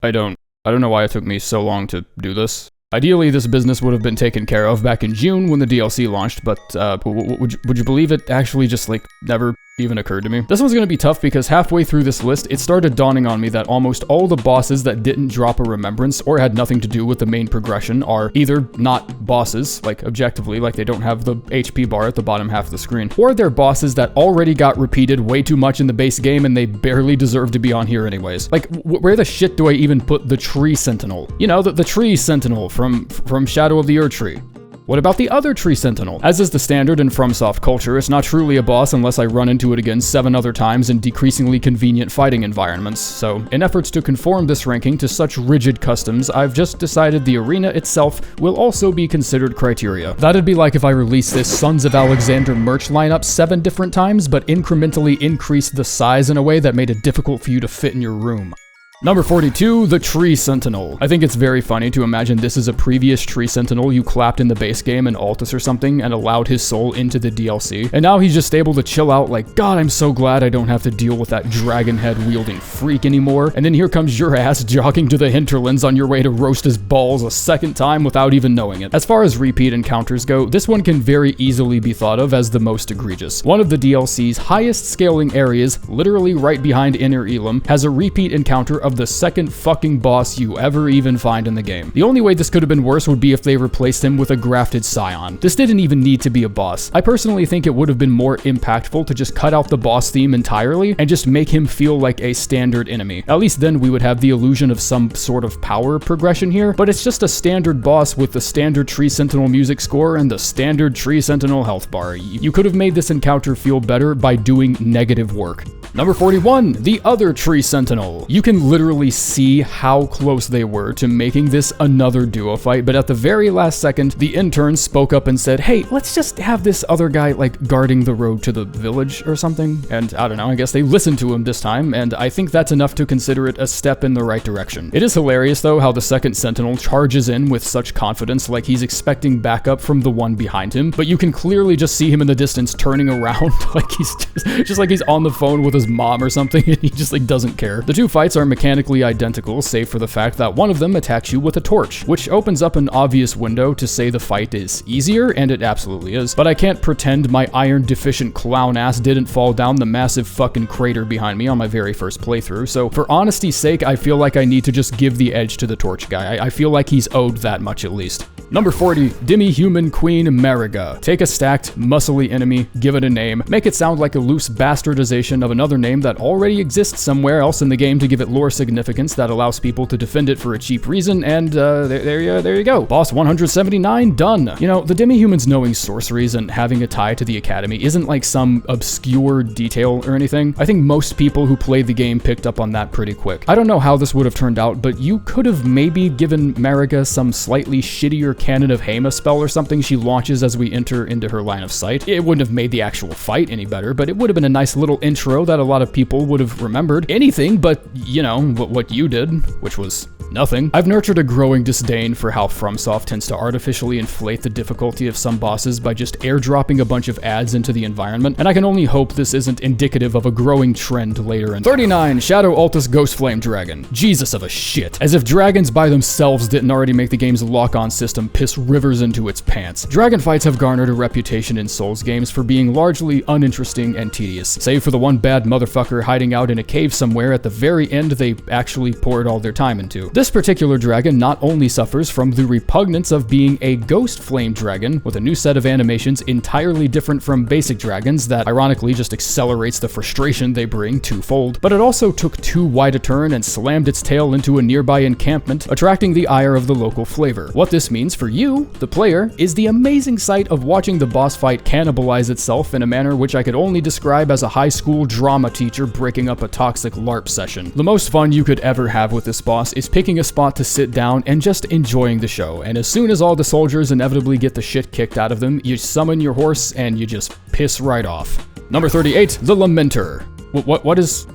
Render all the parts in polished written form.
I don't know why it took me so long to do this. Ideally, this business would have been taken care of back in June when the DLC launched, but would you believe it actually just, like, never even occurred to me? This one's gonna be tough because halfway through this list, it started dawning on me that almost all the bosses that didn't drop a remembrance or had nothing to do with the main progression are either not bosses, like objectively, like they don't have the HP bar at the bottom half of the screen, or they're bosses that already got repeated way too much in the base game and they barely deserve to be on here anyways. Like, where the shit do I even put the Tree Sentinel? You know, the Tree Sentinel from Shadow of the Erdtree. What about the other Tree Sentinel? As is the standard in Fromsoft culture, it's not truly a boss unless I run into it again 7 other times in decreasingly convenient fighting environments. So, in efforts to conform this ranking to such rigid customs, I've just decided the arena itself will also be considered criteria. That'd be like if I released this Sons of Alexander merch lineup 7 different times, but incrementally increased the size in a way that made it difficult for you to fit in your room. Number 42, the Tree Sentinel. I think it's very funny to imagine this is a previous Tree Sentinel you clapped in the base game in Altus or something and allowed his soul into the DLC. And now he's just able to chill out like, God, I'm so glad I don't have to deal with that dragon head wielding freak anymore. And then here comes your ass jogging to the hinterlands on your way to roast his balls a second time without even knowing it. As far as repeat encounters go, this one can very easily be thought of as the most egregious. One of the DLC's highest scaling areas, literally right behind Inner Elam, has a repeat encounter of the second fucking boss you ever even find in the game. The only way this could have been worse would be if they replaced him with a grafted scion. This didn't even need to be a boss. I personally think it would have been more impactful to just cut out the boss theme entirely and just make him feel like a standard enemy. At least then we would have the illusion of some sort of power progression here, but it's just a standard boss with the standard Tree Sentinel music score and the standard Tree Sentinel health bar. You could have made this encounter feel better by doing negative work. Number 41, the other Tree Sentinel. You can literally see how close they were to making this another duo fight, but at the very last second, the intern spoke up and said, hey, let's just have this other guy, like, guarding the road to the village or something. And I don't know, I guess they listened to him this time, and I think that's enough to consider it a step in the right direction. It is hilarious, though, how the second Sentinel charges in with such confidence, like he's expecting backup from the one behind him, but you can clearly just see him in the distance turning around like he's just like he's on the phone with his mom or something, and he just, like, doesn't care. The two fights are mechanically identical, save for the fact that one of them attacks you with a torch, which opens up an obvious window to say the fight is easier, and it absolutely is, but I can't pretend my iron-deficient clown ass didn't fall down the massive fucking crater behind me on my very first playthrough, so for honesty's sake, I feel like I need to just give the edge to the torch guy. I feel like he's owed that much at least. Number 40, Demi-Human Queen Marigga. Take a stacked, muscly enemy, give it a name, make it sound like a loose bastardization of another name that already exists somewhere else in the game to give it lore significance that allows people to defend it for a cheap reason, and there you go. Boss 179, done. You know, the Demi-Humans knowing sorceries and having a tie to the Academy isn't like some obscure detail or anything. I think most people who played the game picked up on that pretty quick. I don't know how this would have turned out, but you could have maybe given Marigga some slightly shittier Cannon of Hema spell or something she launches as we enter into her line of sight. It wouldn't have made the actual fight any better, but it would have been a nice little intro that a lot of people would have remembered. Anything but, you know, what you did, which was nothing. I've nurtured a growing disdain for how Fromsoft tends to artificially inflate the difficulty of some bosses by just airdropping a bunch of ads into the environment, and I can only hope this isn't indicative of a growing trend later in 39, Shadow Altus Ghostflame Dragon. Jesus of a shit. As if dragons by themselves didn't already make the game's lock-on system piss rivers into its pants. Dragon fights have garnered a reputation in Souls games for being largely uninteresting and tedious, save for the one bad motherfucker hiding out in a cave somewhere at the very end they actually poured all their time into. This particular dragon not only suffers from the repugnance of being a Ghostflame Dragon with a new set of animations entirely different from basic dragons that ironically just accelerates the frustration they bring twofold, but it also took too wide a turn and slammed its tail into a nearby encampment, attracting the ire of the local flavor. What this means for you, the player, is the amazing sight of watching the boss fight cannibalize itself in a manner which I could only describe as a high school drama teacher breaking up a toxic LARP session. The most fun you could ever have with this boss is picking a spot to sit down and just enjoying the show, and as soon as all the soldiers inevitably get the shit kicked out of them, you summon your horse and you just piss right off. Number 38, the Lamenter. What is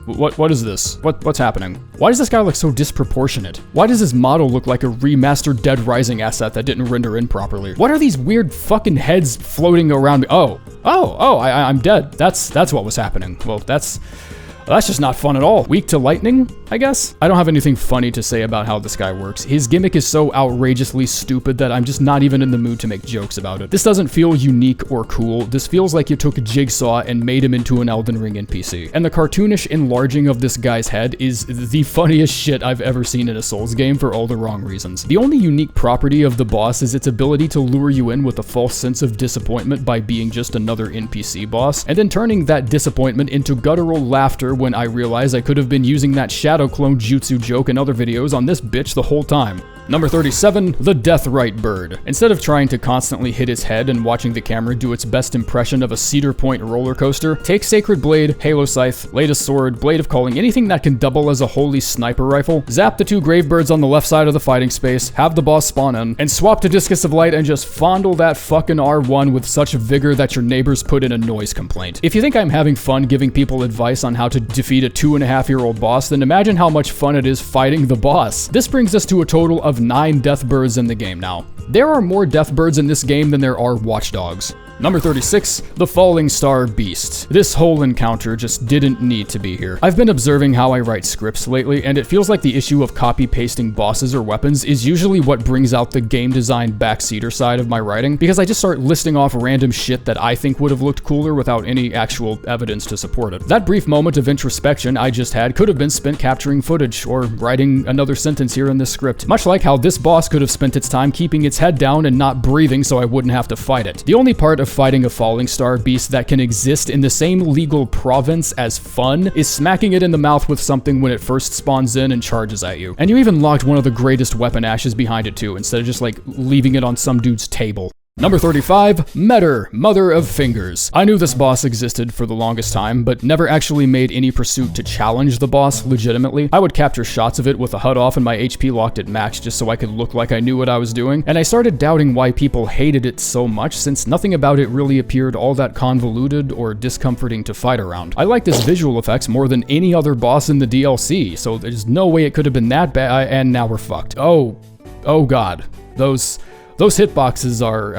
this? What's happening? Why does this guy look so disproportionate? Why does his model look like a remastered Dead Rising asset that didn't render in properly? What are these weird fucking heads floating around me? I'm dead. That's what was happening. Well, that's just not fun at all. Weak to lightning? I guess. I don't have anything funny to say about how this guy works. His gimmick is so outrageously stupid that I'm just not even in the mood to make jokes about it. This doesn't feel unique or cool. This feels like you took a Jigsaw and made him into an Elden Ring NPC. And the cartoonish enlarging of this guy's head is the funniest shit I've ever seen in a Souls game for all the wrong reasons. The only unique property of the boss is its ability to lure you in with a false sense of disappointment by being just another NPC boss, and then turning that disappointment into guttural laughter when I realize I could have been using that shadow clone jutsu joke in other videos on this bitch the whole time. Number 37, the Deathrite Bird. Instead of trying to constantly hit its head and watching the camera do its best impression of a Cedar Point roller coaster, take Sacred Blade, Halo Scythe, Leda Sword, Blade of Calling, anything that can double as a holy sniper rifle, zap the two Gravebirds on the left side of the fighting space, have the boss spawn in, and swap to Discus of Light and just fondle that fucking R1 with such vigor that your neighbors put in a noise complaint. If you think I'm having fun giving people advice on how to defeat a 2.5-year-old boss, then imagine how much fun it is fighting the boss. This brings us to a total of 9 Deathbirds in the game now. There are more Deathbirds in this game than there are Watchdogs. Number 36, the Fallingstar Beast. This whole encounter just didn't need to be here. I've been observing how I write scripts lately, and it feels like the issue of copy-pasting bosses or weapons is usually what brings out the game design backseater side of my writing, because I just start listing off random shit that I think would have looked cooler without any actual evidence to support it. That brief moment of introspection I just had could have been spent capturing footage or writing another sentence here in this script, much like how this boss could have spent its time keeping its head down and not breathing so I wouldn't have to fight it. The only part of fighting a Fallingstar Beast that can exist in the same legal province as fun is smacking it in the mouth with something when it first spawns in and charges at you. And you even locked one of the greatest weapon ashes behind it too, instead of just like leaving it on some dude's table. Number 35, Metyr, Mother of Fingers. I knew this boss existed for the longest time, but never actually made any pursuit to challenge the boss legitimately. I would capture shots of it with the HUD off and my HP locked at max just so I could look like I knew what I was doing, and I started doubting why people hated it so much since nothing about it really appeared all that convoluted or discomforting to fight around. I like this visual effects more than any other boss in the DLC, so there's no way it could have been that bad, and now we're fucked. Oh god. Those hitboxes are,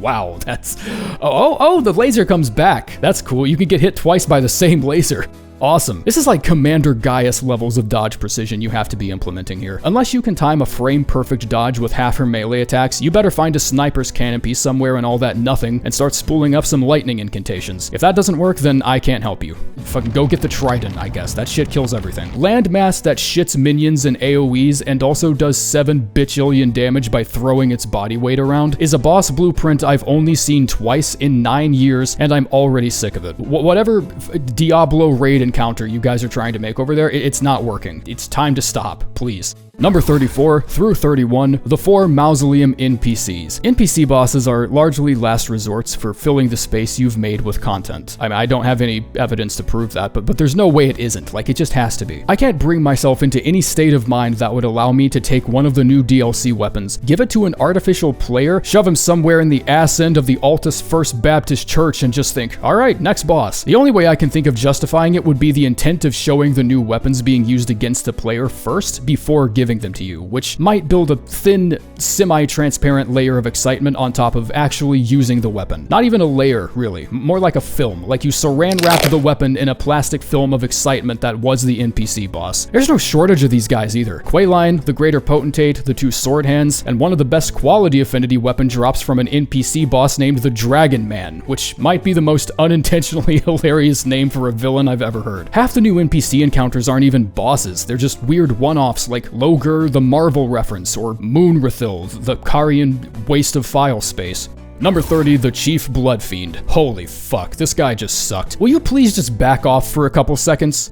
wow, that's, the laser comes back. That's cool. You can get hit twice by the same laser. Awesome. This is like Commander Gaius levels of dodge precision you have to be implementing here. Unless you can time a frame-perfect dodge with half her melee attacks, you better find a sniper's cannon piece somewhere in all that nothing and start spooling up some lightning incantations. If that doesn't work, then I can't help you. Fucking go get the trident, I guess. That shit kills everything. Landmass that shits minions and AoEs and also does 7 bajillion damage by throwing its body weight around is a boss blueprint I've only seen twice in 9 years, and I'm already sick of it. Whatever Diablo raid encounter you guys are trying to make over there, it's not working. It's time to stop, please. Number 34 through 31, the 4 Mausoleum NPCs. NPC bosses are largely last resorts for filling the space you've made with content. I mean, I don't have any evidence to prove that, but there's no way it isn't. Like, it just has to be. I can't bring myself into any state of mind that would allow me to take one of the new DLC weapons, give it to an artificial player, shove him somewhere in the ass end of the Altus First Baptist Church and just think, alright, next boss. The only way I can think of justifying it would be the intent of showing the new weapons being used against the player first before giving them to you, which might build a thin, semi-transparent layer of excitement on top of actually using the weapon. Not even a layer, really. More like a film. Like you saran wrapped the weapon in a plastic film of excitement that was the NPC boss. There's no shortage of these guys either. Quayline, the Greater Potentate, the 2 Sword Hands, and one of the best quality affinity weapon drops from an NPC boss named the Dragon Man, which might be the most unintentionally hilarious name for a villain I've ever heard. Half the new NPC encounters aren't even bosses. They're just weird one-offs like Logr, the Marvel reference, or Moonrathil, the Karian waste of file space. Number 30, the Chief Bloodfiend. Holy fuck, this guy just sucked. Will you please just back off for a couple seconds?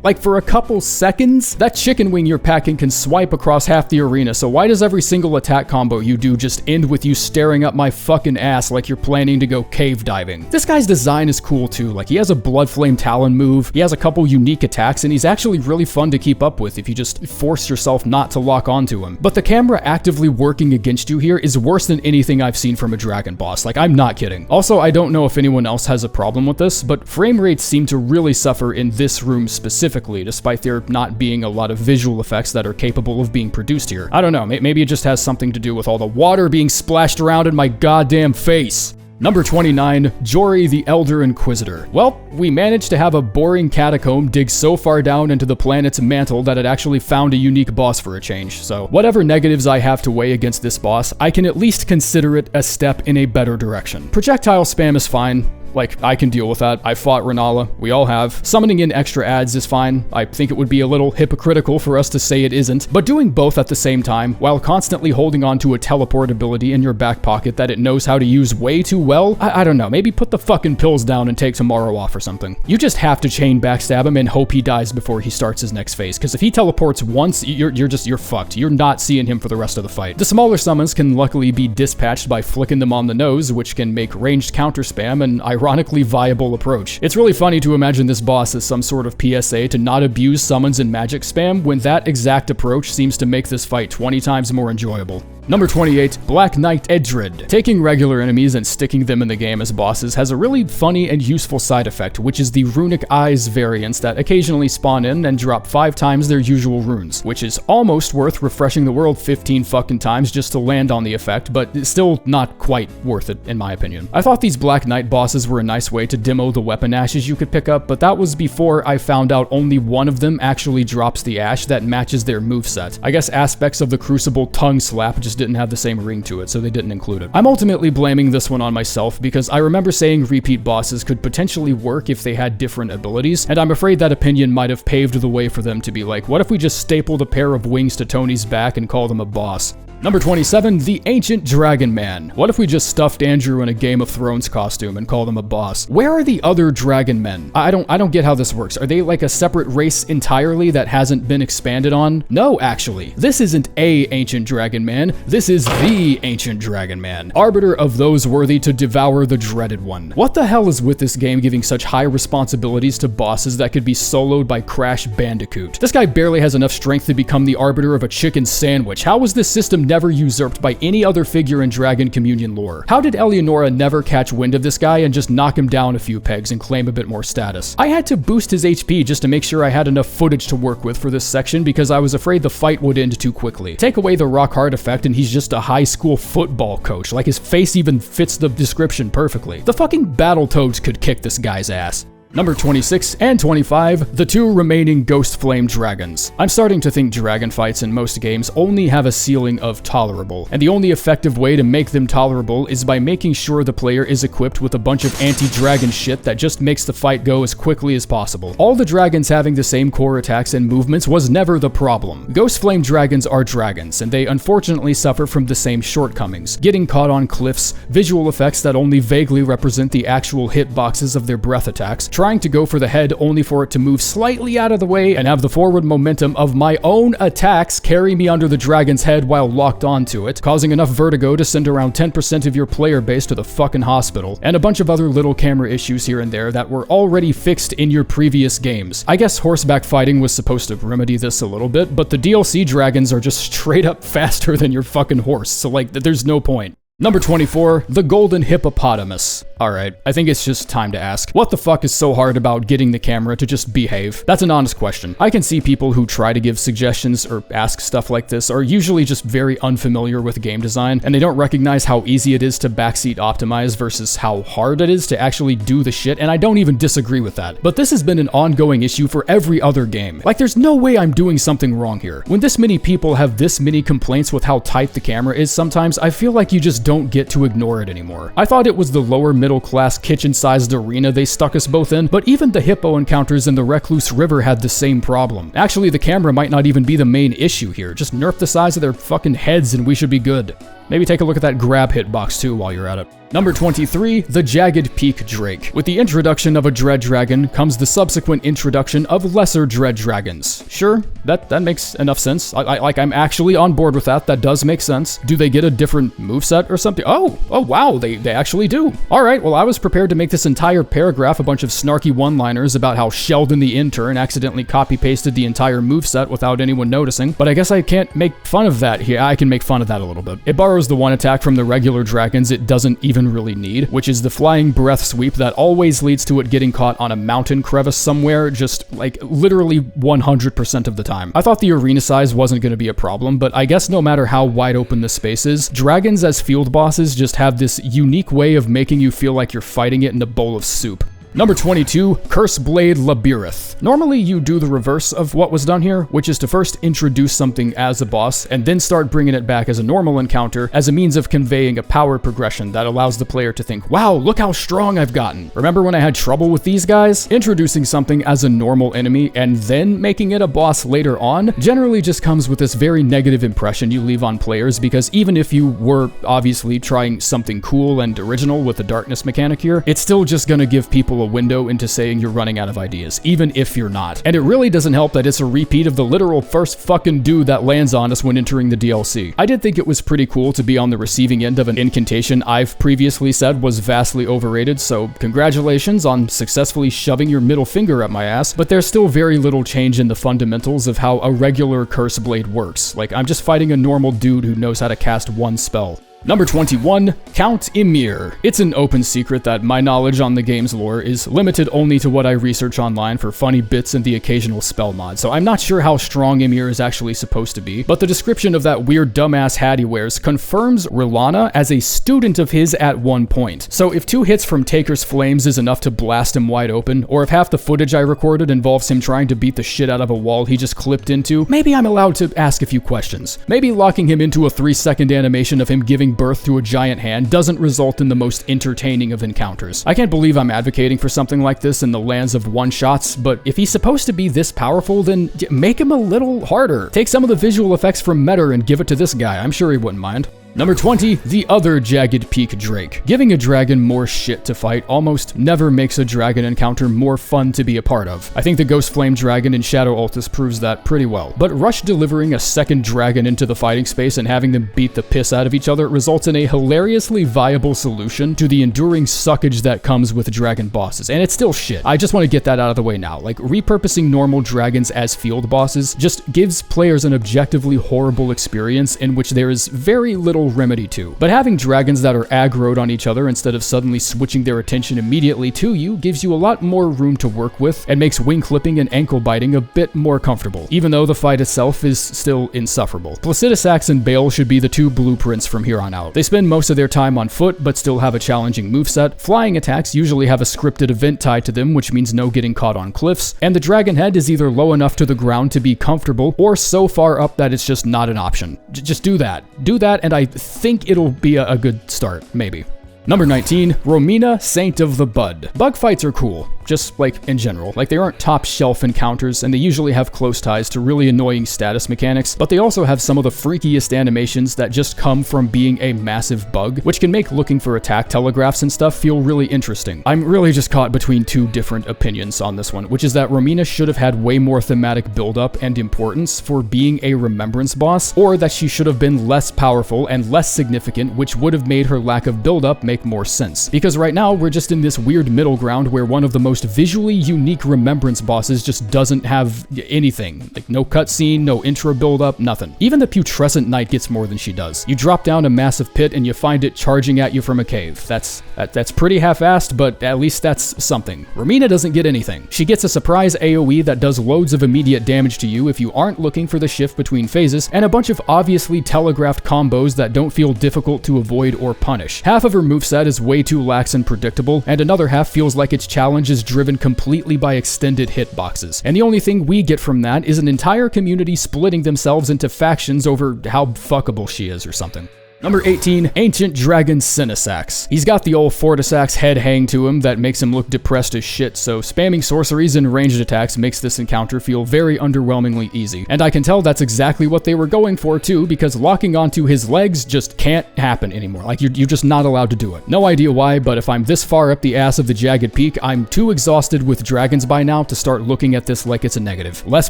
Like, for a couple seconds? That chicken wing you're packing can swipe across half the arena, so why does every single attack combo you do just end with you staring up my fucking ass like you're planning to go cave diving? This guy's design is cool too. Like, he has a Bloodflame Talon move, he has a couple unique attacks, and he's actually really fun to keep up with if you just force yourself not to lock onto him. But the camera actively working against you here is worse than anything I've seen from a dragon boss. Like, I'm not kidding. Also, I don't know if anyone else has a problem with this, but frame rates seem to really suffer in this room specifically, despite there not being a lot of visual effects that are capable of being produced here. I don't know, maybe it just has something to do with all the water being splashed around in my goddamn face. Number 29, Jori the Elder Inquisitor. Well, we managed to have a boring catacomb dig so far down into the planet's mantle that it actually found a unique boss for a change. So whatever negatives I have to weigh against this boss, I can at least consider it a step in a better direction. Projectile spam is fine. Like, I can deal with that. I fought Renala. We all have. Summoning in extra adds is fine. I think it would be a little hypocritical for us to say it isn't. But doing both at the same time, while constantly holding on to a teleport ability in your back pocket that it knows how to use way too well, I don't know. Maybe put the fucking pills down and take tomorrow off or something. You just have to chain backstab him and hope he dies before he starts his next phase. Because if he teleports once, you're fucked. You're not seeing him for the rest of the fight. The smaller summons can luckily be dispatched by flicking them on the nose, which can make ranged counter spam and ironically viable approach. It's really funny to imagine this boss as some sort of PSA to not abuse summons and magic spam when that exact approach seems to make this fight 20 times more enjoyable. Number 28, Black Knight Edredd. Taking regular enemies and sticking them in the game as bosses has a really funny and useful side effect, which is the runic eyes variants that occasionally spawn in and drop 5 times their usual runes, which is almost worth refreshing the world 15 fucking times just to land on the effect, but it's still not quite worth it in my opinion. I thought these Black Knight bosses were a nice way to demo the weapon ashes you could pick up, but that was before I found out only one of them actually drops the ash that matches their moveset. I guess aspects of the Crucible tongue slap just didn't have the same ring to it, so they didn't include it. I'm ultimately blaming this one on myself because I remember saying repeat bosses could potentially work if they had different abilities, and I'm afraid that opinion might have paved the way for them to be like, what if we just stapled a pair of wings to Tony's back and called him a boss? Number 27, the Ancient Dragon Man. What if we just stuffed Andrew in a Game of Thrones costume and called him a boss? Where are the other dragon men? I don't get how this works. Are they like a separate race entirely that hasn't been expanded on? No, actually. This isn't a Ancient Dragon Man. This is the Ancient Dragon Man, arbiter of those worthy to devour the dreaded one. What the hell is with this game giving such high responsibilities to bosses that could be soloed by Crash Bandicoot? This guy barely has enough strength to become the arbiter of a chicken sandwich. How was this system never usurped by any other figure in Dragon Communion lore? How did Eleonora never catch wind of this guy and just knock him down a few pegs and claim a bit more status? I had to boost his HP just to make sure I had enough footage to work with for this section because I was afraid the fight would end too quickly. Take away the rock hard effect and he's just a high school football coach, like his face even fits the description perfectly. The fucking Battletoads could kick this guy's ass. Number 26 and 25, the 2 remaining Ghostflame Dragons. I'm starting to think dragon fights in most games only have a ceiling of tolerable, and the only effective way to make them tolerable is by making sure the player is equipped with a bunch of anti-dragon shit that just makes the fight go as quickly as possible. All the dragons having the same core attacks and movements was never the problem. Ghostflame Dragons are dragons, and they unfortunately suffer from the same shortcomings, getting caught on cliffs, visual effects that only vaguely represent the actual hitboxes of their breath attacks, trying to go for the head only for it to move slightly out of the way and have the forward momentum of my own attacks carry me under the dragon's head while locked onto it, causing enough vertigo to send around 10% of your player base to the fucking hospital, and a bunch of other little camera issues here and there that were already fixed in your previous games. I guess horseback fighting was supposed to remedy this a little bit, but the DLC dragons are just straight up faster than your fucking horse, so like, there's no point. Number 24, the Golden Hippopotamus. Alright, I think it's just time to ask, what the fuck is so hard about getting the camera to just behave? That's an honest question. I can see people who try to give suggestions or ask stuff like this are usually just very unfamiliar with game design, and they don't recognize how easy it is to backseat optimize versus how hard it is to actually do the shit, and I don't even disagree with that. But this has been an ongoing issue for every other game. Like, there's no way I'm doing something wrong here. When this many people have this many complaints with how tight the camera is sometimes, I feel like you just don't get to ignore it anymore. I thought it was the lower middle class kitchen-sized arena they stuck us both in, but even the hippo encounters in the Recluse River had the same problem. Actually, the camera might not even be the main issue here. Just nerf the size of their fucking heads and we should be good. Maybe take a look at that grab hitbox too while you're at it. Number 23, the Jagged Peak Drake. With the introduction of a Dread Dragon comes the subsequent introduction of lesser Dread Dragons. Sure, that makes enough sense. I'm actually on board with that. That does make sense. Do they get a different moveset or something? Oh wow, they actually do. Alright, well I was prepared to make this entire paragraph a bunch of snarky one-liners about how Sheldon the intern accidentally copy-pasted the entire moveset without anyone noticing, but I guess I can't make fun of that here. I can make fun of that a little bit. It borrows borrows the one attack from the regular dragons it doesn't even really need, which is the Flying Breath sweep that always leads to it getting caught on a mountain crevice somewhere, just like literally 100% of the time. I thought the arena size wasn't going to be a problem, but I guess no matter how wide open the space is, dragons as field bosses just have this unique way of making you feel like you're fighting it in a bowl of soup. Number 22, Curseblade Labirith. Normally you do the reverse of what was done here, which is to first introduce something as a boss and then start bringing it back as a normal encounter as a means of conveying a power progression that allows the player to think, wow, look how strong I've gotten. Remember when I had trouble with these guys? Introducing something as a normal enemy and then making it a boss later on generally just comes with this very negative impression you leave on players, because even if you were obviously trying something cool and original with the darkness mechanic here, it's still just gonna give people a window into saying you're running out of ideas, even if you're not. And it really doesn't help that it's a repeat of the literal first fucking dude that lands on us when entering the DLC. I did think it was pretty cool to be on the receiving end of an incantation I've previously said was vastly overrated, so congratulations on successfully shoving your middle finger at my ass, but there's still very little change in the fundamentals of how a regular curse blade works. Like, I'm just fighting a normal dude who knows how to cast one spell. Number 21, Count Ymir. It's an open secret that my knowledge on the game's lore is limited only to what I research online for funny bits and the occasional spell mod, so I'm not sure how strong Ymir is actually supposed to be, but the description of that weird dumbass hat he wears confirms R'hllana as a student of his at one point. So if 2 hits from Taker's Flames is enough to blast him wide open, or if half the footage I recorded involves him trying to beat the shit out of a wall he just clipped into, maybe I'm allowed to ask a few questions. Maybe locking him into a 3-second animation of him giving birth to a giant hand doesn't result in the most entertaining of encounters. I can't believe I'm advocating for something like this in the lands of one-shots, but if he's supposed to be this powerful, then make him a little harder. Take some of the visual effects from Metyr and give it to this guy. I'm sure he wouldn't mind. Number 20, the other Jagged Peak Drake. Giving a dragon more shit to fight almost never makes a dragon encounter more fun to be a part of. I think the Ghostflame Dragon in Shadow Altus proves that pretty well. But rush delivering a second dragon into the fighting space and having them beat the piss out of each other results in a hilariously viable solution to the enduring suckage that comes with dragon bosses. And it's still shit. I just want to get that out of the way now. Like, repurposing normal dragons as field bosses just gives players an objectively horrible experience in which there is very little remedy to. But having dragons that are aggroed on each other instead of suddenly switching their attention immediately to you gives you a lot more room to work with and makes wing clipping and ankle biting a bit more comfortable, even though the fight itself is still insufferable. Senessax and Bayle should be the 2 blueprints from here on out. They spend most of their time on foot, but still have a challenging moveset. Flying attacks usually have a scripted event tied to them, which means no getting caught on cliffs, and the dragon head is either low enough to the ground to be comfortable, or so far up that it's just not an option. Just do that. Do that, and I think it'll be a good start, maybe. Number 19, Romina, Saint of the Bud. Bug fights are cool, just like in general. Like, they aren't top shelf encounters, and they usually have close ties to really annoying status mechanics, but they also have some of the freakiest animations that just come from being a massive bug, which can make looking for attack telegraphs and stuff feel really interesting. I'm really just caught between 2 different opinions on this one, which is that Romina should have had way more thematic buildup and importance for being a remembrance boss, or that she should have been less powerful and less significant, which would have made her lack of buildup make more sense. Because right now, we're just in this weird middle ground where one of the most visually unique remembrance bosses just doesn't have anything. Like, no cutscene, no intro build-up, nothing. Even the Putrescent Knight gets more than she does. You drop down a massive pit and you find it charging at you from a cave. That's pretty half-assed, but at least that's something. Romina doesn't get anything. She gets a surprise AoE that does loads of immediate damage to you if you aren't looking for the shift between phases, and a bunch of obviously telegraphed combos that don't feel difficult to avoid or punish. Half of her moveset is way too lax and predictable, and another half feels like its challenge is driven completely by extended hitboxes. And the only thing we get from that is an entire community splitting themselves into factions over how fuckable she is or something. Number 18, Ancient Dragon Senessax. He's got the old Fortisax head hang to him that makes him look depressed as shit, so spamming sorceries and ranged attacks makes this encounter feel very underwhelmingly easy. And I can tell that's exactly what they were going for too, because locking onto his legs just can't happen anymore. Like, you're just not allowed to do it. No idea why, but if I'm this far up the ass of the Jagged Peak, I'm too exhausted with dragons by now to start looking at this like it's a negative. Less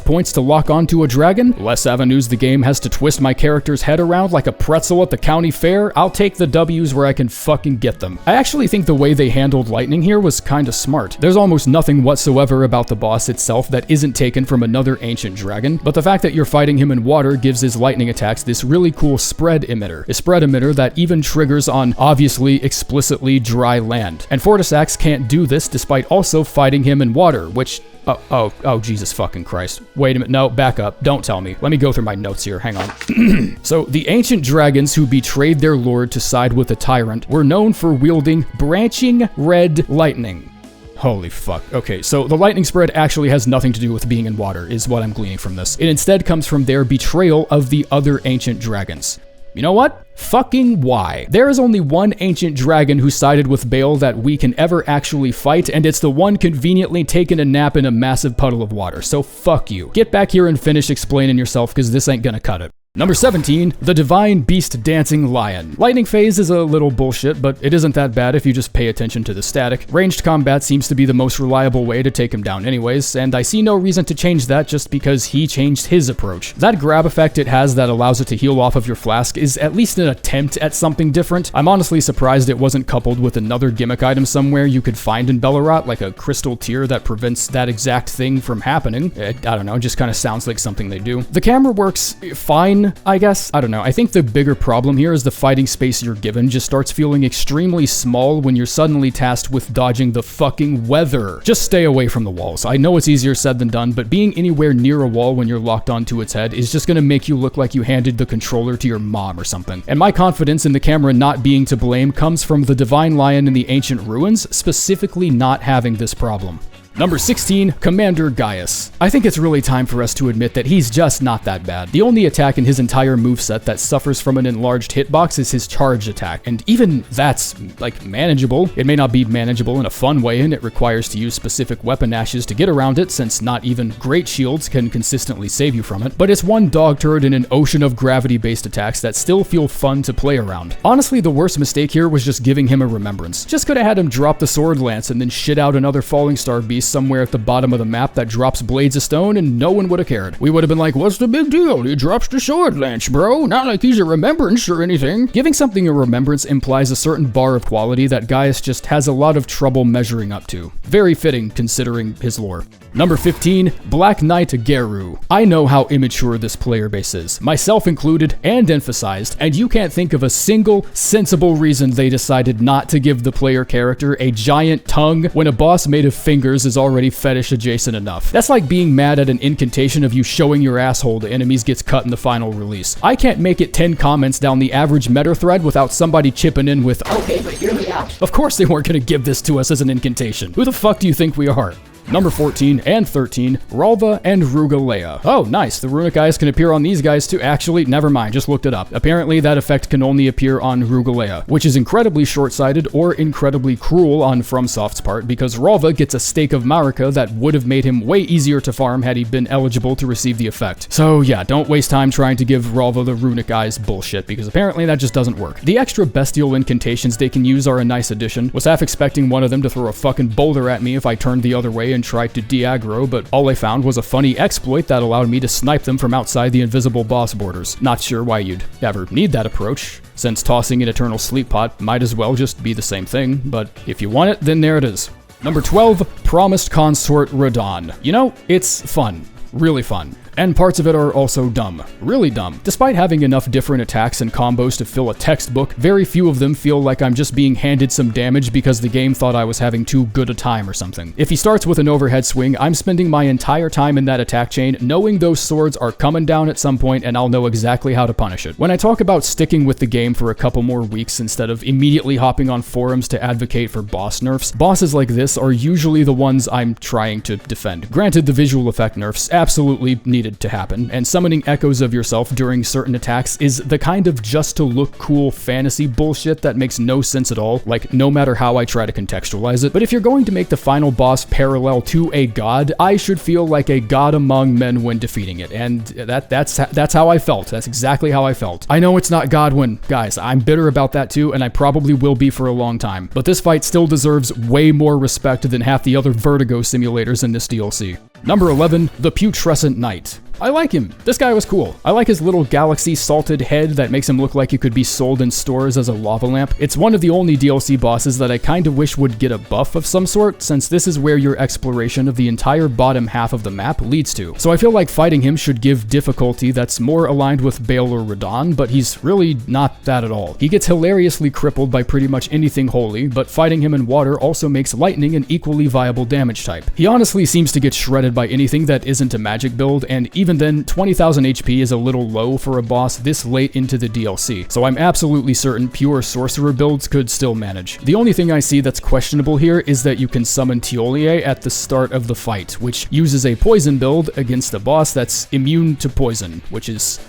points to lock onto a dragon, less avenues the game has to twist my character's head around like a pretzel at the county county fair, I'll take the W's where I can fucking get them. I actually think the way they handled lightning here was kinda smart. There's almost nothing whatsoever about the boss itself that isn't taken from another ancient dragon, but the fact that you're fighting him in water gives his lightning attacks this really cool spread emitter. A spread emitter that even triggers on obviously explicitly dry land. And Senessax can't do this despite also fighting him in water, which Oh, Jesus fucking Christ. Wait a minute, no, back up, don't tell me. Let me go through my notes here, hang on. So, the ancient dragons who betrayed their lord to side with the tyrant were known for wielding branching red lightning. Holy fuck. Okay, so the lightning spread actually has nothing to do with being in water, is what I'm gleaning from this. It instead comes from their betrayal of the other ancient dragons. You know what? Fucking why? There is only one ancient dragon who sided with Bayle that we can ever actually fight, and it's the one conveniently taking a nap in a massive puddle of water, so fuck you. Get back here and finish explaining yourself, because this ain't gonna cut it. Number 17, the Divine Beast Dancing Lion. Lightning phase is a little bullshit, but it isn't that bad if you just pay attention to the static. Ranged combat seems to be the most reliable way to take him down anyways, and I see no reason to change that just because he changed his approach. That grab effect it has that allows it to heal off of your flask is at least an attempt at something different. I'm honestly surprised it wasn't coupled with another gimmick item somewhere you could find in Bellerot, like a crystal tear that prevents that exact thing from happening. I don't know, it just kind of sounds like something they do. The camera works fine, I guess. I don't know. I think the bigger problem here is the fighting space you're given just starts feeling extremely small when you're suddenly tasked with dodging the fucking weather. Just stay away from the walls. I know it's easier said than done, but being anywhere near a wall when you're locked onto its head is just gonna make you look like you handed the controller to your mom or something. And my confidence in the camera not being to blame comes from the Divine Lion in the Ancient Ruins specifically not having this problem. Number 16, Commander Gaius. I think it's really time for us to admit that he's just not that bad. The only attack in his entire moveset that suffers from an enlarged hitbox is his charged attack, and even that's, like, manageable. It may not be manageable in a fun way, and it requires to use specific weapon ashes to get around it, since not even great shields can consistently save you from it, but it's one dog turd in an ocean of gravity-based attacks that still feel fun to play around. Honestly, the worst mistake here was just giving him a remembrance. Just could have had him drop the sword lance and then shit out another Fallingstar Beast somewhere at the bottom of the map that drops blades of stone and no one would have cared. We would have been like, what's the big deal? He drops the sword lance, bro. Not like he's a remembrance or anything. Giving something a remembrance implies a certain bar of quality that Gaius just has a lot of trouble measuring up to. Very fitting considering his lore. Number 15, Black Knight Garrew. I know how immature this player base is, myself included and emphasized, and you can't think of a single sensible reason they decided not to give the player character a giant tongue when a boss made of fingers is already fetish adjacent enough. That's like being mad at an incantation of you showing your asshole to enemies gets cut in the final release. I can't make it 10 comments down the average Metyr thread without somebody chipping in with, okay, but hear me out. Of course they weren't gonna give this to us as an incantation. Who the fuck do you think we are? Number 14 and 13, Ralva and Rugalea. Oh, nice. The runic eyes can appear on these guys too. Actually, never mind. Just looked it up. Apparently, that effect can only appear on Rugalea, which is incredibly short-sighted or incredibly cruel on Fromsoft's part, because Ralva gets a stake of Marigga that would have made him way easier to farm had he been eligible to receive the effect. So yeah, don't waste time trying to give Ralva the runic eyes bullshit, because apparently that just doesn't work. The extra bestial incantations they can use are a nice addition. Was half expecting one of them to throw a fucking boulder at me if I turned the other way and tried to de-aggro, but all I found was a funny exploit that allowed me to snipe them from outside the invisible boss borders. Not sure why you'd ever need that approach, since tossing an Eternal Sleep Pot might as well just be the same thing, but if you want it, then there it is. Number 12, Promised Consort Radon. You know, it's fun. Really fun. And parts of it are also dumb. Really dumb. Despite having enough different attacks and combos to fill a textbook, very few of them feel like I'm just being handed some damage because the game thought I was having too good a time or something. If he starts with an overhead swing, I'm spending my entire time in that attack chain knowing those swords are coming down at some point and I'll know exactly how to punish it. When I talk about sticking with the game for a couple more weeks instead of immediately hopping on forums to advocate for boss nerfs, bosses like this are usually the ones I'm trying to defend. Granted, the visual effect nerfs absolutely needed to happen, and summoning echoes of yourself during certain attacks is the kind of just to look cool fantasy bullshit that makes no sense at all, like no matter how I try to contextualize it. But if you're going to make the final boss parallel to a god, I should feel like a god among men when defeating it, and that's how I felt. That's exactly how I felt. I know it's not Godwin, guys, I'm bitter about that too, and I probably will be for a long time, but this fight still deserves way more respect than half the other Vertigo simulators in this DLC. Number 11, the Putrescent Knight. I like him. This guy was cool. I like his little galaxy salted head that makes him look like it could be sold in stores as a lava lamp. It's one of the only DLC bosses that I kind of wish would get a buff of some sort, since this is where your exploration of the entire bottom half of the map leads to. So I feel like fighting him should give difficulty that's more aligned with Bayle or Radahn, but he's really not that at all. He gets hilariously crippled by pretty much anything holy, but fighting him in water also makes lightning an equally viable damage type. He honestly seems to get shredded by anything that isn't a magic build, and even then, 20,000 HP is a little low for a boss this late into the DLC, so I'm absolutely certain pure sorcerer builds could still manage. The only thing I see that's questionable here is that you can summon Tiolier at the start of the fight, which uses a poison build against a boss that's immune to poison, which is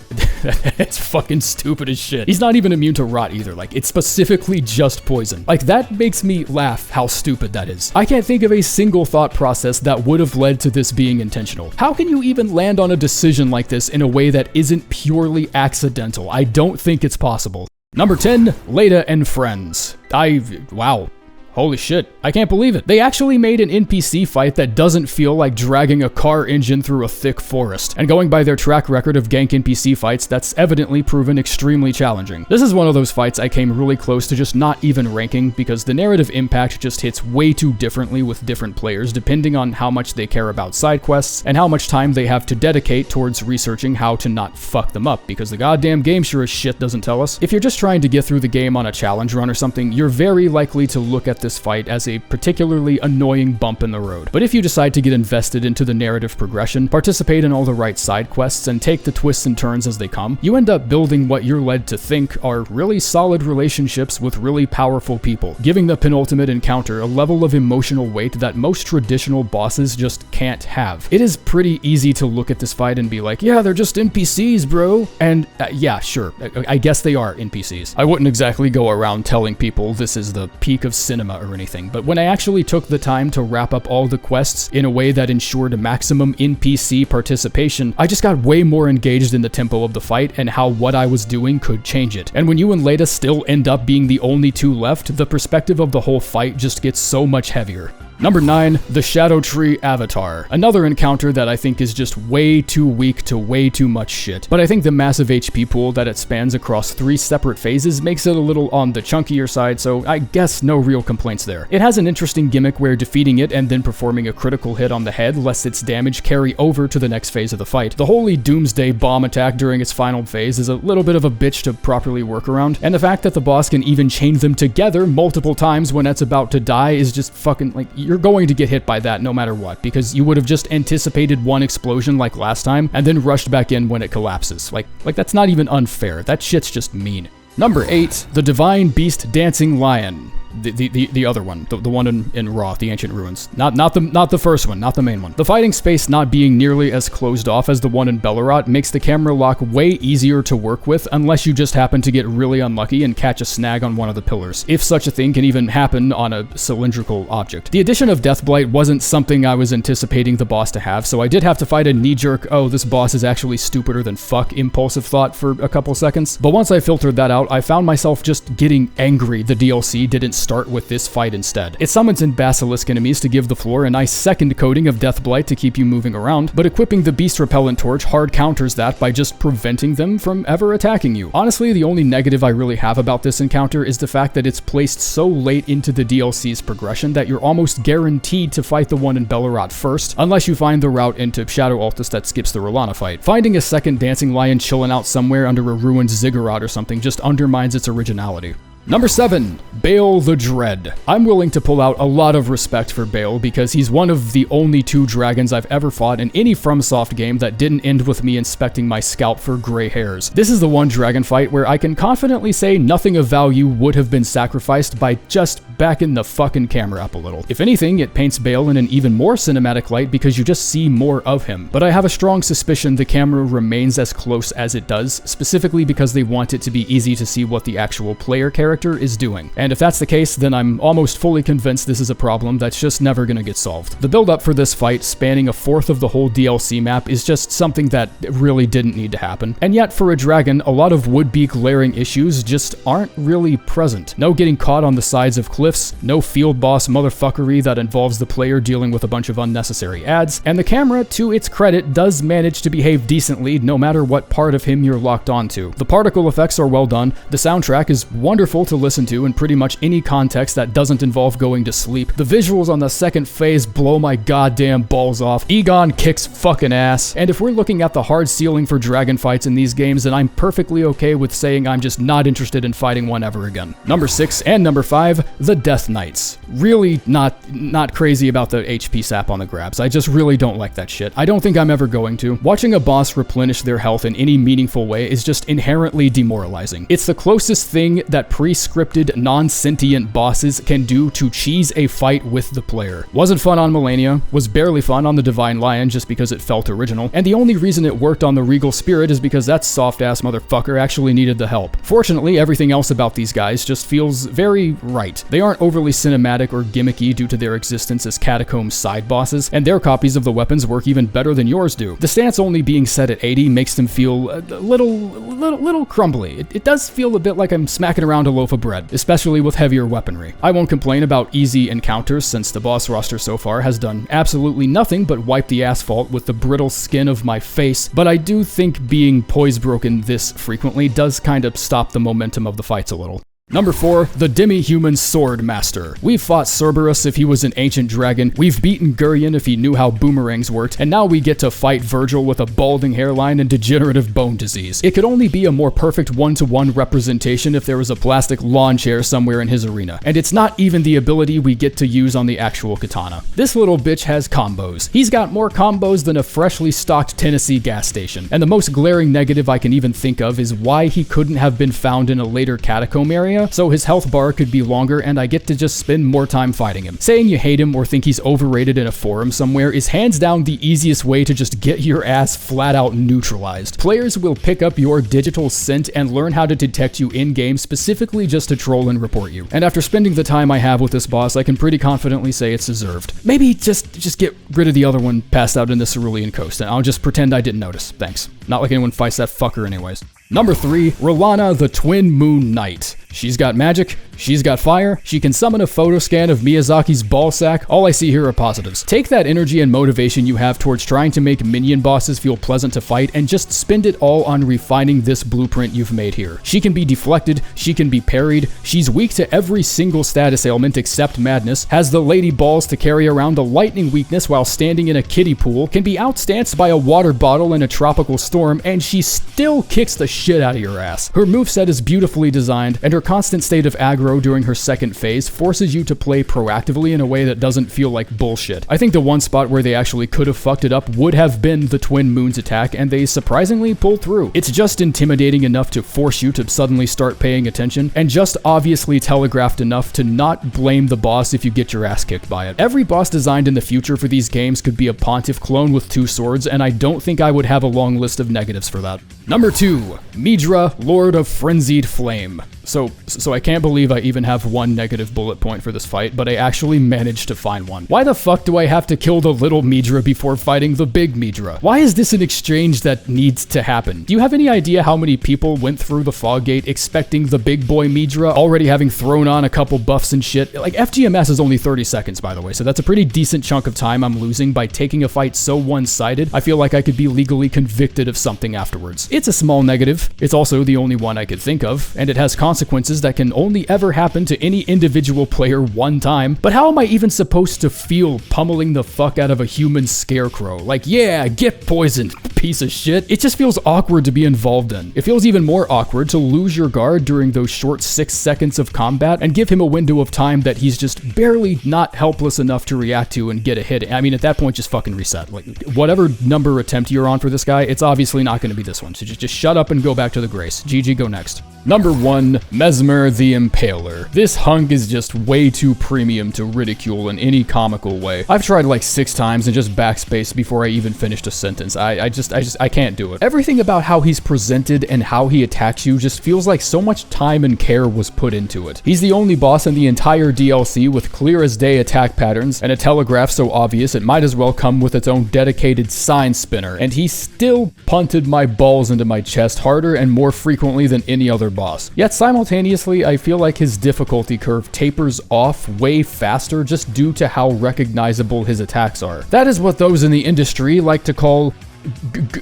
it's fucking stupid as shit. He's not even immune to rot either, like it's specifically just poison. Like that makes me laugh how stupid that is. I can't think of a single thought process that would have led to this being intentional. How can you even land on a decision like this in a way that isn't purely accidental? I don't think it's possible. Number 10, Leda and Friends. Wow. Holy shit, I can't believe it. They actually made an NPC fight that doesn't feel like dragging a car engine through a thick forest. And going by their track record of gank NPC fights, that's evidently proven extremely challenging. This is one of those fights I came really close to just not even ranking because the narrative impact just hits way too differently with different players depending on how much they care about side quests and how much time they have to dedicate towards researching how to not fuck them up, because the goddamn game sure as shit doesn't tell us. If you're just trying to get through the game on a challenge run or something, you're very likely to look at this fight as a particularly annoying bump in the road. But if you decide to get invested into the narrative progression, participate in all the right side quests, and take the twists and turns as they come, you end up building what you're led to think are really solid relationships with really powerful people, giving the penultimate encounter a level of emotional weight that most traditional bosses just can't have. It is pretty easy to look at this fight and be like, yeah, they're just NPCs, bro. And yeah, sure, I guess they are NPCs. I wouldn't exactly go around telling people this is the peak of cinema or anything, but when I actually took the time to wrap up all the quests in a way that ensured maximum NPC participation, I just got way more engaged in the tempo of the fight and how what I was doing could change it. And when you and Leda still end up being the only two left, the perspective of the whole fight just gets so much heavier. Number 9, the Scadutree Avatar. Another encounter that I think is just way too weak to way too much shit. But I think the massive HP pool that it spans across 3 separate phases makes it a little on the chunkier side, so I guess no real complaints there. It has an interesting gimmick where defeating it and then performing a critical hit on the head lets its damage carry over to the next phase of the fight. The holy doomsday bomb attack during its final phase is a little bit of a bitch to properly work around, and the fact that the boss can even chain them together multiple times when it's about to die is just fucking like, you're going to get hit by that no matter what, because you would have just anticipated one explosion like last time and then rushed back in when it collapses. Like that's not even unfair. That shit's just mean. Number 8, the Divine Beast Dancing Lion. The other one, the one in Roth, the Ancient Ruins. Not the first one, not the main one. The fighting space not being nearly as closed off as the one in Bellerot makes the camera lock way easier to work with unless you just happen to get really unlucky and catch a snag on one of the pillars, if such a thing can even happen on a cylindrical object. The addition of Deathblight wasn't something I was anticipating the boss to have, so I did have to fight a knee-jerk, oh, this boss is actually stupider than fuck impulsive thought for a couple seconds. But once I filtered that out, I found myself just getting angry the DLC didn't start with this fight instead. It summons in Basilisk enemies to give the floor a nice second coating of Deathblight to keep you moving around, but equipping the Beast Repellent Torch hard counters that by just preventing them from ever attacking you. Honestly, the only negative I really have about this encounter is the fact that it's placed so late into the DLC's progression that you're almost guaranteed to fight the one in Bellerot first, unless you find the route into Shadow Altus that skips the Rolana fight. Finding a second Dancing Lion chilling out somewhere under a ruined ziggurat or something just undermines its originality. Number 7, Bayle the Dread. I'm willing to pull out a lot of respect for Bayle because he's one of the only 2 dragons I've ever fought in any Fromsoft game that didn't end with me inspecting my scalp for gray hairs. This is the one dragon fight where I can confidently say nothing of value would have been sacrificed by just backing the fucking camera up a little. If anything, it paints Bayle in an even more cinematic light because you just see more of him. But I have a strong suspicion the camera remains as close as it does, specifically because they want it to be easy to see what the actual player character is doing. And if that's the case, then I'm almost fully convinced this is a problem that's just never gonna get solved. The build up for this fight, spanning a fourth of the whole DLC map, is just something that really didn't need to happen. And yet, for a dragon, a lot of would-be glaring issues just aren't really present. No getting caught on the sides of cliffs glyphs, no field boss motherfuckery that involves the player dealing with a bunch of unnecessary ads, and the camera, to its credit, does manage to behave decently no matter what part of him you're locked onto. The particle effects are well done, the soundtrack is wonderful to listen to in pretty much any context that doesn't involve going to sleep. The visuals on the second phase blow my goddamn balls off. Egon kicks fucking ass, and if we're looking at the hard ceiling for dragon fights in these games, then I'm perfectly okay with saying I'm just not interested in fighting one ever again. Number 6 and number 5, the Death Knights. Really not crazy about the HP sap on the grabs. I just really don't like that shit. I don't think I'm ever going to. Watching a boss replenish their health in any meaningful way is just inherently demoralizing. It's the closest thing that pre-scripted non-sentient bosses can do to cheese a fight with the player. Wasn't fun on Malenia, was barely fun on the Divine Lion just because it felt original, and the only reason it worked on the Regal Spirit is because that soft-ass motherfucker actually needed the help. Fortunately, everything else about these guys just feels very right. They aren't overly cinematic or gimmicky due to their existence as catacomb side bosses, and their copies of the weapons work even better than yours do. The stance only being set at 80 makes them feel a little crumbly. It does feel a bit like I'm smacking around a loaf of bread, especially with heavier weaponry. I won't complain about easy encounters since the boss roster so far has done absolutely nothing but wipe the asphalt with the brittle skin of my face, but I do think being poise broken this frequently does kind of stop the momentum of the fights a little. Number 4, the Demi-Human Sword Master. We've fought Cerberus if he was an ancient dragon, we've beaten Gurion if he knew how boomerangs worked, and now we get to fight Virgil with a balding hairline and degenerative bone disease. It could only be a more perfect one-to-one representation if there was a plastic lawn chair somewhere in his arena, and it's not even the ability we get to use on the actual katana. This little bitch has combos. He's got more combos than a freshly stocked Tennessee gas station, and the most glaring negative I can even think of is why he couldn't have been found in a later catacomb area, so his health bar could be longer and I get to just spend more time fighting him. Saying you hate him or think he's overrated in a forum somewhere is hands down the easiest way to just get your ass flat out neutralized. Players will pick up your digital scent and learn how to detect you in-game specifically just to troll and report you. And after spending the time I have with this boss, I can pretty confidently say it's deserved. Maybe just get rid of the other one passed out in the Cerulean Coast, and I'll just pretend I didn't notice. Thanks. Not like anyone fights that fucker anyways. Number 3, R'hllana the Twin Moon Knight. She's got magic, she's got fire, she can summon a photo scan of Miyazaki's ballsack. All I see here are positives. Take that energy and motivation you have towards trying to make minion bosses feel pleasant to fight and just spend it all on refining this blueprint you've made here. She can be deflected, she can be parried, she's weak to every single status ailment except madness, has the lady balls to carry around a lightning weakness while standing in a kiddie pool, can be outstanced by a water bottle in a tropical storm, and she still kicks the shit out of your ass. Her moveset is beautifully designed, and her constant state of aggro during her second phase forces you to play proactively in a way that doesn't feel like bullshit. I think the one spot where they actually could have fucked it up would have been the Twin Moons attack, and they surprisingly pulled through. It's just intimidating enough to force you to suddenly start paying attention, and just obviously telegraphed enough to not blame the boss if you get your ass kicked by it. Every boss designed in the future for these games could be a Pontiff clone with 2 swords, and I don't think I would have a long list of negatives for that. Number 2, Midra, Lord of Frenzied Flame. So I can't believe I even have one negative bullet point for this fight, but I actually managed to find one. Why the fuck do I have to kill the little Midra before fighting the big Midra? Why is this an exchange that needs to happen? Do you have any idea how many people went through the fog gate expecting the big boy Midra, already having thrown on a couple buffs and shit? Like, FGMS is only 30 seconds, by the way, so that's a pretty decent chunk of time I'm losing by taking a fight so one-sided, I feel like I could be legally convicted of something afterwards. It's a small negative, it's also the only one I could think of, and it has consequences that can only ever happen to any individual player one time, but how am I even supposed to feel pummeling the fuck out of a human scarecrow? Like, yeah, get poisoned, piece of shit. It just feels awkward to be involved in. It feels even more awkward to lose your guard during those short 6 seconds of combat and give him a window of time that he's just barely not helpless enough to react to and get a hit. I mean, at that point, just fucking reset. Like, whatever number attempt you're on for this guy, it's obviously not going to be this one, so just shut up and go back to the grace. GG, go next. Number 1, Messmer the Impaler. This hunk is just way too premium to ridicule in any comical way. I've tried like 6 times and just backspaced before I even finished a sentence. I can't do it. Everything about how he's presented and how he attacks you just feels like so much time and care was put into it. He's the only boss in the entire DLC with clear as day attack patterns and a telegraph so obvious it might as well come with its own dedicated sign spinner, and he still punted my balls into my chest harder and more frequently than any other boss. Yet simultaneously, I feel like his difficulty curve tapers off way faster just due to how recognizable his attacks are. That is what those in the industry like to call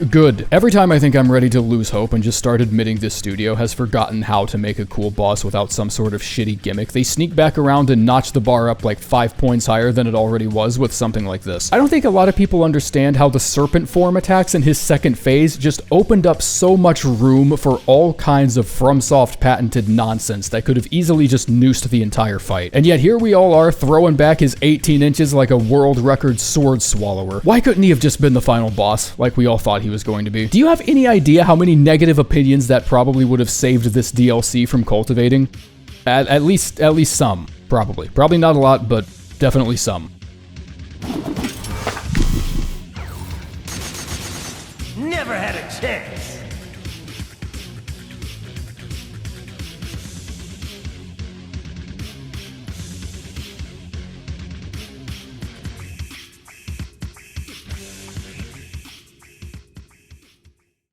good. Every time I think I'm ready to lose hope and just start admitting this studio has forgotten how to make a cool boss without some sort of shitty gimmick, they sneak back around and notch the bar up like 5 points higher than it already was with something like this. I don't think a lot of people understand how the serpent form attacks in his second phase just opened up so much room for all kinds of Fromsoft patented nonsense that could have easily just noosed the entire fight. And yet here we all are throwing back his 18 inches like a world record sword swallower. Why couldn't he have just been the final boss like we all thought he was going to be? Do you have any idea how many negative opinions that probably would have saved this DLC from cultivating? At least some, probably. Probably not a lot, but definitely some.